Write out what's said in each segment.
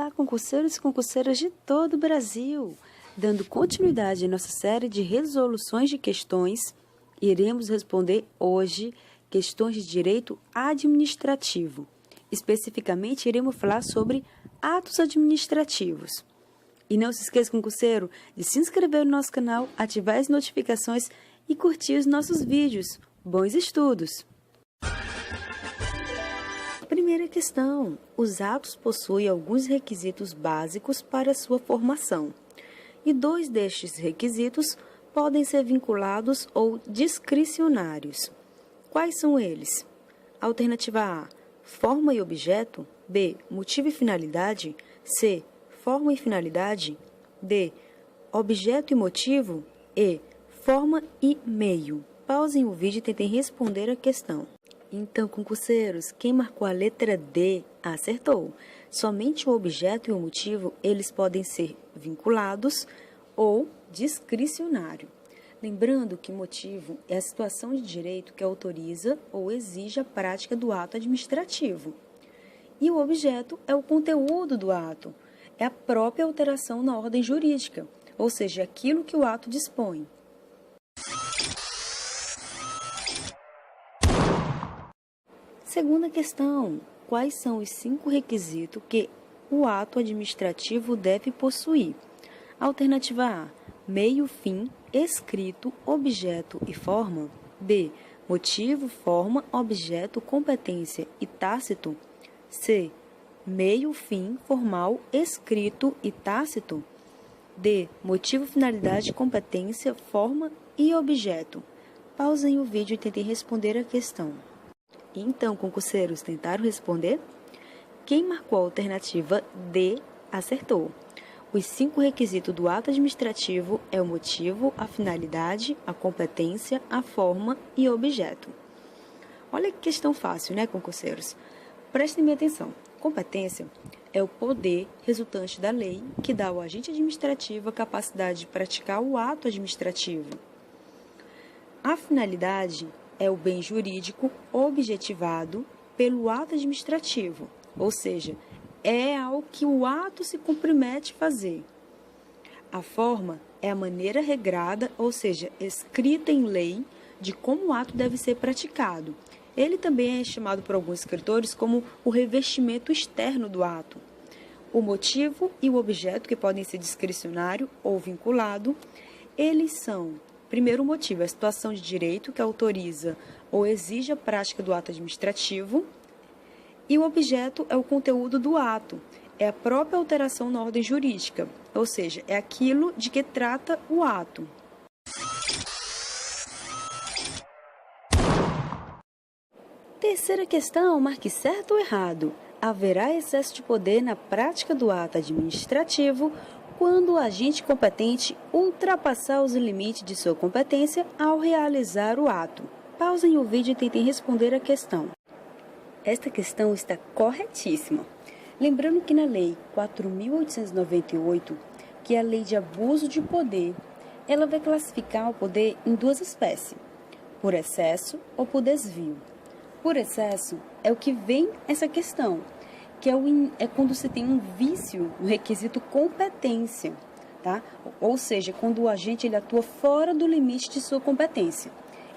Olá, concurseiros e concurseiras de todo o Brasil! Dando continuidade à nossa série de resoluções de questões, iremos responder hoje questões de direito administrativo. Especificamente, iremos falar sobre atos administrativos. E não se esqueça, concurseiro, de se inscrever no nosso canal, ativar as notificações e curtir os nossos vídeos. Bons estudos! Primeira questão. Os atos possuem alguns requisitos básicos para sua formação. E dois destes requisitos podem ser vinculados ou discricionários. Quais são eles? Alternativa A, forma e objeto. B, motivo e finalidade. C, forma e finalidade. D, objeto e motivo. E, forma e meio. Pausem o vídeo e tentem responder a questão. Então, concurseiros, quem marcou a letra D acertou. Somente o objeto e o motivo, eles podem ser vinculados ou discricionário. Lembrando que motivo é a situação de direito que autoriza ou exige a prática do ato administrativo. E o objeto é o conteúdo do ato, é a própria alteração na ordem jurídica, ou seja, aquilo que o ato dispõe. Segunda questão. Quais são os 5 requisitos que o ato administrativo deve possuir? Alternativa A, meio, fim, escrito, objeto e forma. B, motivo, forma, objeto, competência e tácito. C, meio, fim, formal, escrito e tácito. D, motivo, finalidade, competência, forma e objeto. Pausem o vídeo e tentem responder a questão. Então, concurseiros, tentaram responder? Quem marcou a alternativa D acertou. Os 5 requisitos do ato administrativo é o motivo, a finalidade, a competência, a forma e o objeto. Olha que questão fácil, né, concurseiros? Prestem atenção. Competência é o poder resultante da lei que dá ao agente administrativo a capacidade de praticar o ato administrativo. A finalidade é o bem jurídico objetivado pelo ato administrativo, ou seja, é ao que o ato se compromete a fazer. A forma é a maneira regrada, ou seja, escrita em lei, de como o ato deve ser praticado. Ele também é chamado por alguns escritores como o revestimento externo do ato. O motivo e o objeto, que podem ser discricionário ou vinculado, eles são: primeiro, o motivo é a situação de direito que autoriza ou exige a prática do ato administrativo. E o objeto é o conteúdo do ato, é a própria alteração na ordem jurídica, ou seja, é aquilo de que trata o ato. Terceira questão, marque certo ou errado. Haverá excesso de poder na prática do ato administrativo quando o agente competente ultrapassar os limites de sua competência ao realizar o ato. Pausem o vídeo e tentem responder a questão. Esta questão está corretíssima. Lembrando que na Lei 4.898, que é a Lei de Abuso de Poder, ela vai classificar o poder em 2 espécies, por excesso ou por desvio. Por excesso é o que vem essa questão, que é quando você tem um vício no requisito competência, tá? Ou seja, quando o agente ele atua fora do limite de sua competência.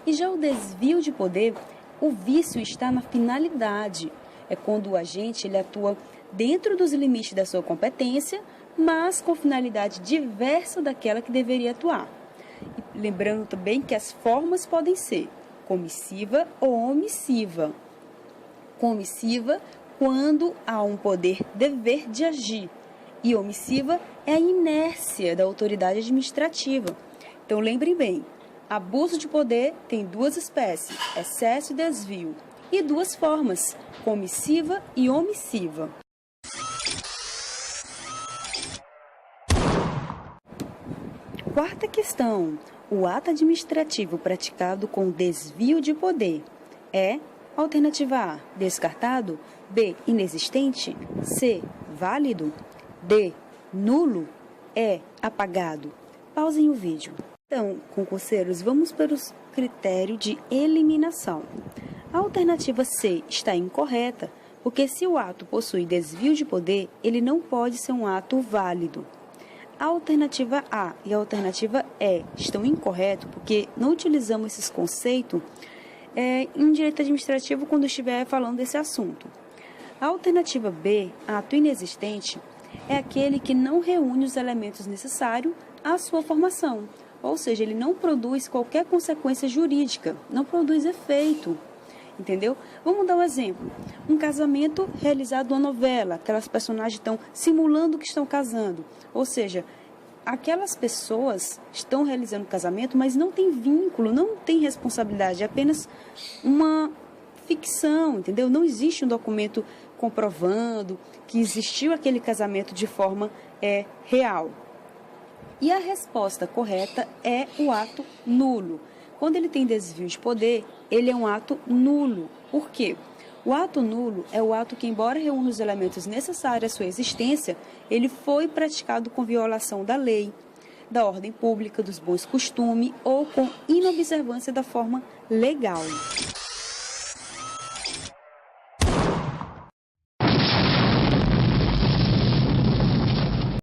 E já o desvio de poder, o vício está na finalidade. É quando o agente ele atua dentro dos limites da sua competência, mas com finalidade diversa daquela que deveria atuar. E lembrando também que as formas podem ser comissiva ou omissiva. Comissiva quando há um poder dever de agir, e omissiva é a inércia da autoridade administrativa. Então, lembrem bem, abuso de poder tem 2 espécies, excesso e desvio, e 2 formas, comissiva e omissiva. Quarta questão, o ato administrativo praticado com desvio de poder é: alternativa A, descartado. B, inexistente. C, válido. D, nulo. E, apagado. Pausem o vídeo. Então, concurseiros, vamos para os critérios de eliminação. A alternativa C está incorreta, Porque se o ato possui desvio de poder, ele não pode ser um ato válido. A alternativa A e a alternativa E estão incorretos porque não utilizamos esses conceitos em direito administrativo quando estiver falando desse assunto. A alternativa B, ato inexistente, é aquele que não reúne os elementos necessários à sua formação, ou seja, ele não produz qualquer consequência jurídica, não produz efeito, entendeu? Vamos dar um exemplo. Um casamento realizado numa novela, aquelas personagens estão simulando que estão casando, ou seja, aquelas pessoas estão realizando o casamento, mas não tem vínculo, não tem responsabilidade, é apenas uma ficção, entendeu? Não existe um documento comprovando que existiu aquele casamento de forma real. E a resposta correta é o ato nulo. Quando ele tem desvio de poder, ele é um ato nulo. Por quê? O ato nulo é o ato que, embora reúna os elementos necessários à sua existência, ele foi praticado com violação da lei, da ordem pública, dos bons costumes ou com inobservância da forma legal.